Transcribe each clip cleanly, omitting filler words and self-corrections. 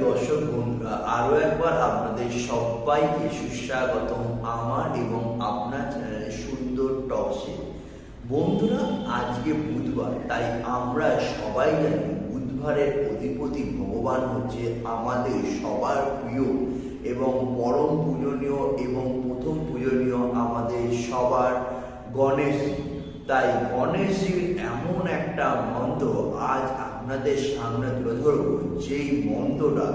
দর্শক বন্ধুরা, আরো একবার আপনাদের সবাইকে সুস্বাগতম আমার এবং আপনার চ্যানেলে সুন্দর টকশে। বন্ধুরা, আজকে বুধবার, তাই আমরা সবাই জানি বুধবারের অধিপতি ভগবান হচ্ছে আমাদের সবার প্রিয় এবং পরম পূজনীয় এবং প্রথম পূজনীয় আমাদের সবার গণেশ। তাই গণেশের এমন একটা মন্ত্র আজ আপনাদের সামনে তুলে ধরব, যেই মন্ত্রটা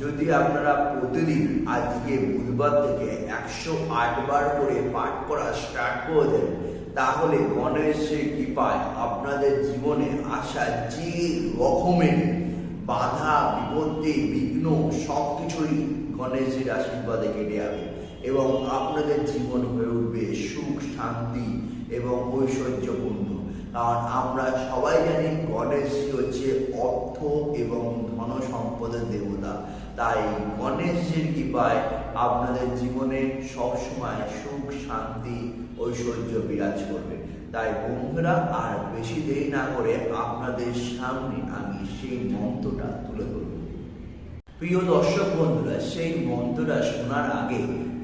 যদি আপনারা প্রতিদিন আজকে বুধবার থেকে 108 বার করে পাঠ করা স্টার্ট করে দেন, তাহলে গণেশের কৃপায় আপনাদের জীবনে আসা যে রকমের বাধা বিপত্তি বিঘ্ন সবকিছুই গণেশের আশীর্বাদে কেটে যাবে এবং আপনাদের জীবন হয়ে উঠবে সুখ শান্তি এবং ঐশ্বর্যপূর্ণ। কারণ আমরা সবাই জানি গণেশ হচ্ছে অর্থ এবং ধন সম্পদের দেবতা। তাই গণেশের কৃপায় আপনাদের জীবনে সবসময় সুখ শান্তি ঐশ্বর্য বিরাজ করবে। তাই বন্ধুরা, আর বেশি দেরি না করে আপনাদের সামনে আমি সেই মন্ত্রটা তুলে ধরব। প্রিয় দর্শক বন্ধুরা, সেই মন্ত্রটা শোনার আগে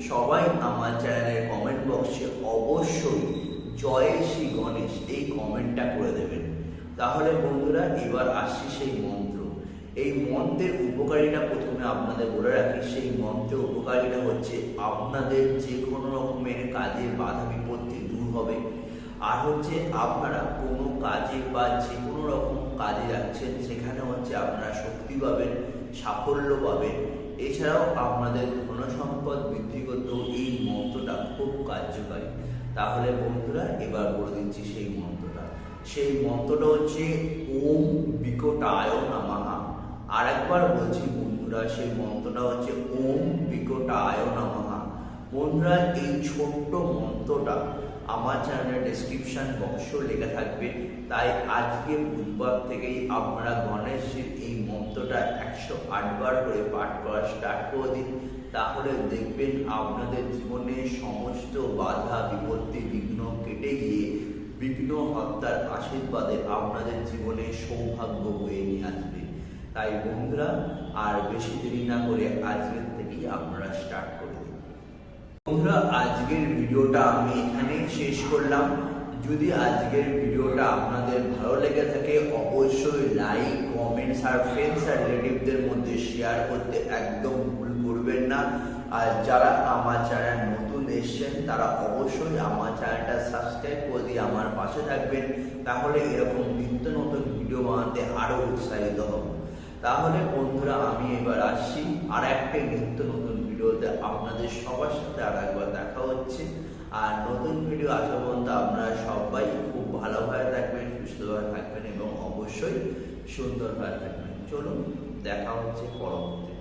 সবাই আমার চ্যানেলের কমেন্ট বক্সে অবশ্যই জয় শ্রী গণেশ এই কমেন্টটা করে দেবেন। তাহলে বন্ধুরা, এবার আসছি সেই মন্ত্র। এই মন্ত্রের উপকারিতা প্রথমে আপনাদের বলে রাখি। সেই মন্ত্রের উপকারিতা হচ্ছে আপনাদের যে কোনো রকমের কাজে বাধা বিপত্তি দূর হবে। আর হচ্ছে আপনারা কোনো কাজে বা যে কোনো রকম কাজে যাচ্ছেন, সেখানে হচ্ছে আপনারা শক্তি পাবেন, সাফল্য পাবেন। এছাড়াও আপনাদের ধন সম্পদ বৃদ্ধি করতেও এই মন্ত্রটা খুব কার্যকারী। তাহলে বন্ধুরা, এবার বলে দিচ্ছি সেই মন্ত্রটা। সেই মন্ত্রটা হচ্ছে ওম বিকটায় নমঃ। আর একবার বলছি বন্ধুরা, সেই মন্ত্রটা হচ্ছে ওম বিকটায় নমঃ। বন্ধুরা, এই ছোট্ট মন্ত্রটা আমার চ্যানেলের ডেসক্রিপশন বক্সেও লেখা থাকবে। তাই আজকে বুধবার থেকেই আপনারা গণেশের এই মন্ত্রটা 108 বার করে পাঠ করা স্টার্ট করে দিন। তাহলে দেখবেন আপনাদের জীবনে সমস্ত বাধা বিপত্তি বিঘ্ন কেটে গিয়ে বিঘ্ন হত্যার আশীর্বাদে আপনাদের জীবনে সৌভাগ্য বয়ে নিয়ে আসবে। তাই বন্ধুরা, আর বেশি দেরি না করে আজকের থেকেই আপনারা স্টার্ট করে দিন। বন্ধুরা, আজকের ভিডিওটা আমি এখানেই শেষ করলাম। যদি আজকের ভিডিওটা আপনাদের ভালো লেগে থাকে, অবশ্যই লাইক কমেন্টস আর ফ্রেন্ডস আর রিলেটিভদের মধ্যে শেয়ার করতে একদম ভুল করবেন না। আর যারা আমার চ্যানেল নতুন এসছেন, তারা অবশ্যই আমার চ্যানেলটা সাবস্ক্রাইব করে দিয়ে আমার পাশে থাকবেন। তাহলে এরকম নিত্য নতুন ভিডিও বানাতে আরও উৎসাহিত হব। তাহলে বন্ধুরা, আমি এবার আসছি আর একটা নিত্য নতুন ভিডিওতে আপনাদের সবার সাথে আর একবার দেখা হচ্ছে। আর নতুন ভিডিও আসা পর্যন্ত আপনারা সবাই খুব ভালোভাবে থাকবেন, সুস্থভাবে থাকবেন এবং অবশ্যই সুন্দরভাবে থাকবেন। চলুন, দেখা হচ্ছে পরবর্তী।